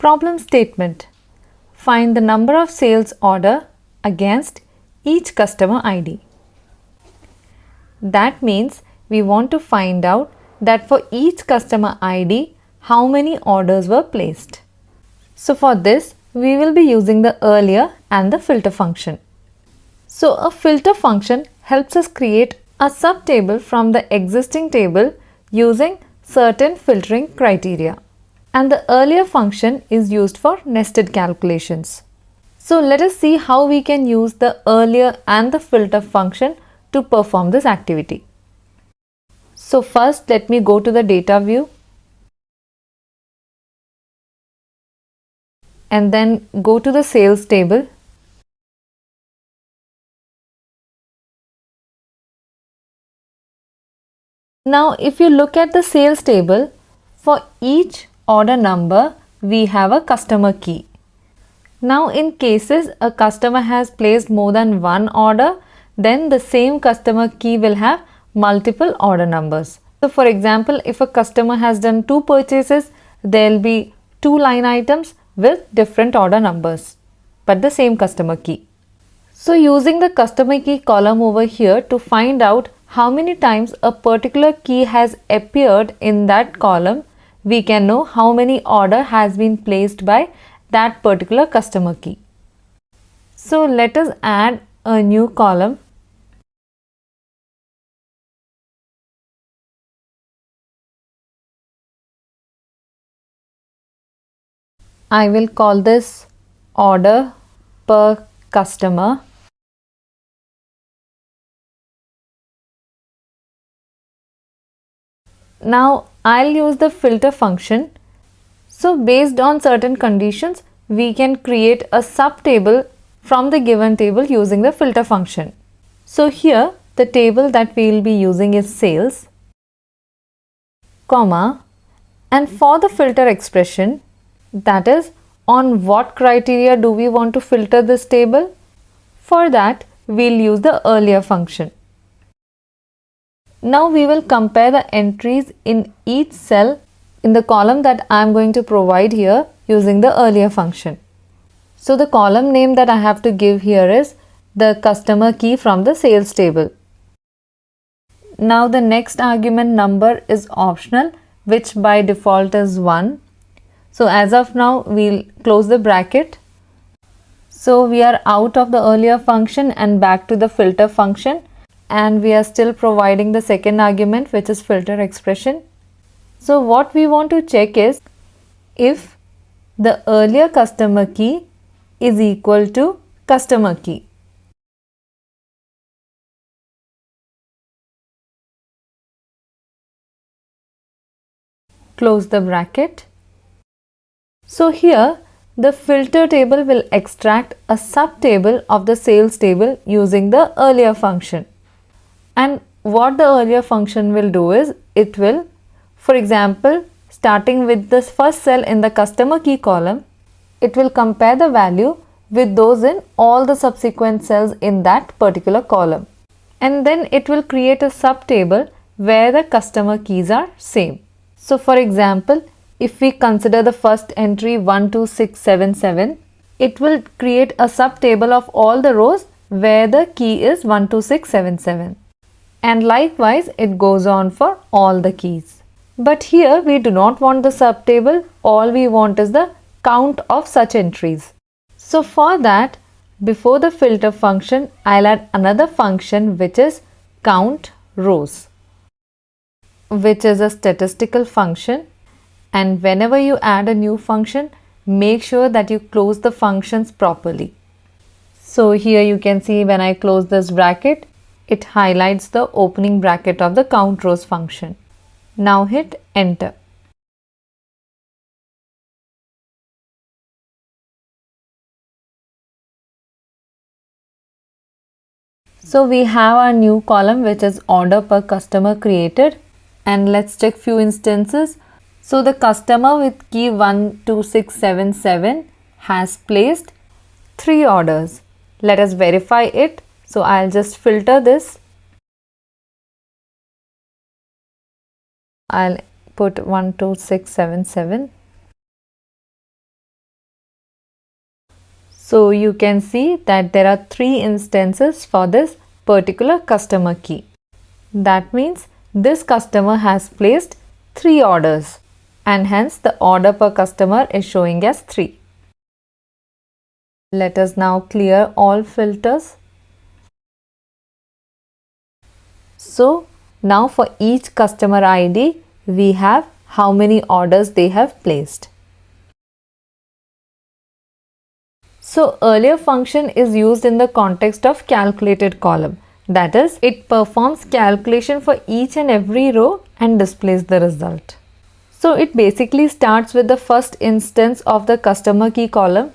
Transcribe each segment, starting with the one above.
Problem statement. Find the number of sales order against each customer ID. That means we want to find out that for each customer ID, how many orders were placed. So for this, we will be using the earlier and the filter function. So a filter function helps us create a subtable from the existing table using certain filtering criteria. And the earlier function is used for nested calculations. So let us see how we can use the earlier and the filter function to perform this activity. So first let me go to the data view and then go to the sales table. Now if you look at the sales table, for each order number we have a customer key. Now in cases a customer has placed more than one order, then the same customer key will have multiple order numbers. So for example, if a customer has done 2 purchases, there will be 2 line items with different order numbers, but the same customer key. So using the customer key column over here to find out how many times a particular key has appeared in that column, we can know how many order has been placed by that particular customer key. So let us add a new column. I will call this order per customer. Now I'll use the filter function. So based on certain conditions, we can create a subtable from the given table using the filter function. So here the table that we will be using is sales, comma, and for the filter expression, that is on what criteria do we want to filter this table? For that we'll use the earlier function. Now we will compare the entries in each cell in the column that I am going to provide here using the earlier function. So the column name that I have to give here is the customer key from the sales table. Now the next argument number is optional, which by default is 1. So as of now we'll close the bracket. So we are out of the earlier function and back to the filter function, and we are still providing the second argument, which is filter expression. So what we want to check is if the earlier customer key is equal to customer key. Close the bracket. So here the filter table will extract a subtable of the sales table using the earlier function. And what the earlier function will do is, it will, for example, starting with this first cell in the customer key column, it will compare the value with those in all the subsequent cells in that particular column. And then it will create a subtable where the customer keys are same. So for example, if we consider the first entry 12677, it will create a subtable of all the rows where the key is 12677. And likewise it goes on for all the keys. But here we do not want the subtable, all we want is the count of such entries. So for that, before the filter function, I'll add another function which is count rows, which is a statistical function. And whenever you add a new function, make sure that you close the functions properly. So here you can see when I close this bracket, it highlights the opening bracket of the count rows function. Now hit enter. So we have our new column which is order per customer created, and let's check few instances. So the customer with key 12677 has placed 3 orders. Let us verify it. So I'll just filter this. I'll put 12677. So you can see that there are 3 instances for this particular customer key. That means this customer has placed 3 orders and hence the order per customer is showing as 3. Let us now clear all filters. So now for each customer ID, we have how many orders they have placed. So earlier function is used in the context of calculated column. That is, it performs calculation for each and every row and displays the result. So it basically starts with the first instance of the customer key column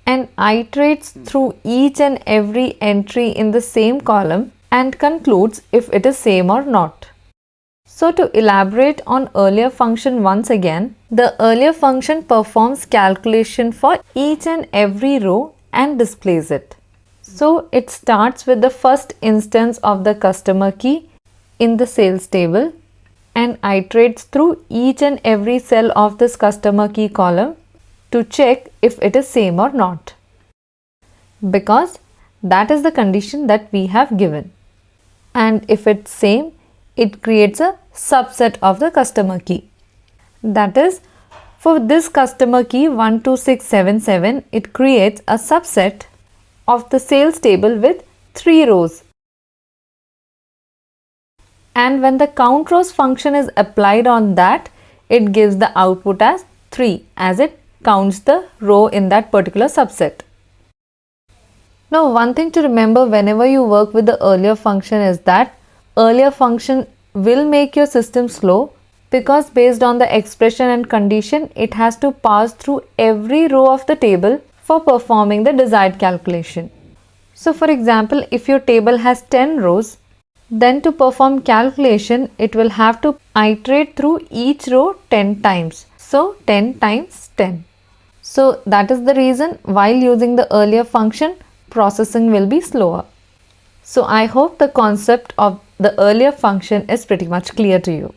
and iterates through each and every entry in the same column and concludes if it is same or not. So to elaborate on earlier function once again, the earlier function performs calculation for each and every row and displays it. So it starts with the first instance of the customer key in the sales table and iterates through each and every cell of this customer key column to check if it is same or not, because that is the condition that we have given. And if it's same, it creates a subset of the customer key. That is, for this customer key 12677, it creates a subset of the sales table with 3 rows. And when the count rows function is applied on that, it gives the output as 3 as it counts the row in that particular subset. Now one thing to remember whenever you work with the earlier function is that earlier function will make your system slow, because based on the expression and condition, it has to pass through every row of the table for performing the desired calculation. So for example, if your table has 10 rows, then to perform calculation, it will have to iterate through each row 10 times. So 10 times 10. So that is the reason while using the earlier function, processing will be slower. So I hope the concept of the earlier function is pretty much clear to you.